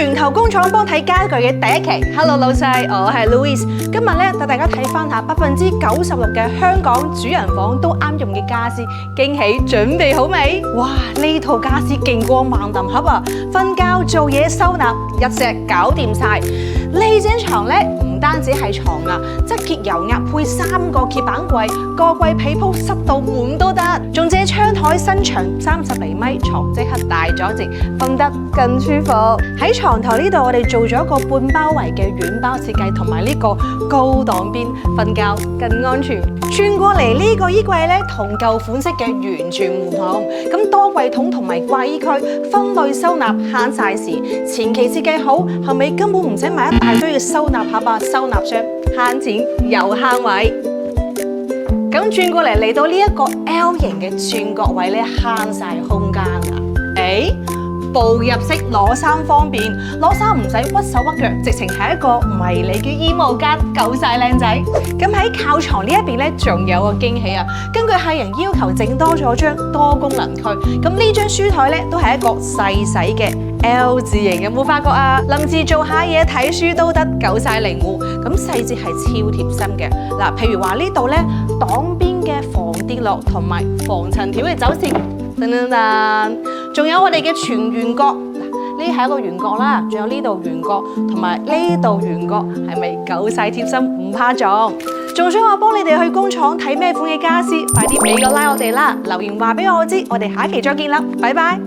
源頭工廠幫睇家具嘅第一期。Hello 老細，我係 Louis。今日咧帶大家睇翻下96%嘅香港主人房都啱用嘅家私，驚喜準備好未？哇！呢套家私勁過萬能盒啊！瞓覺、做嘢、收納，一隻搞掂晒。呢張床咧唔單止係床啊，側揭油壓配3個揭板櫃，個櫃被鋪塞到滿都得，仲借窗台身長30厘米，床即刻大咗截，瞓得更舒服。喺床頭呢度，我哋做咗一個半包圍嘅軟包設計，同埋呢個高檔邊，瞓覺更安全。轉過嚟呢個衣櫃咧，同舊款式嘅完全唔同，咁多櫃桶同埋掛衣區分類收納，慳晒時。前期設計好，後尾根本唔使買一大堆嘅收納盒啊、收納箱，慳錢又慳位。咁轉過嚟到呢一個 L 型嘅轉角位咧，慳晒空間啊！步入式攞衫方便，攞衫唔使屈手屈腳，直情係一個迷你嘅衣帽間，夠晒靚仔。咁喺靠床呢一邊咧，仲有個驚喜啊！根據客人要求，整多咗張多功能區。咁呢張書台咧，都係一個細細嘅 L 字形，有冇發覺啊？臨時做下嘢睇書都得，夠晒靈活。咁細節係超貼心嘅。嗱，譬如話呢度咧，擋邊嘅防跌落同埋防塵條嘅走線。噔噔噔，仲有我哋嘅全圓角，嗱，呢係一個圓角啦，仲有呢度圓角同埋呢度圓角，係咪夠晒貼心，唔怕撞？仲想我幫你哋去工廠睇咩款嘅家私，快啲俾個 like我哋啦，留言話俾我知，我哋下一期再見啦，拜拜。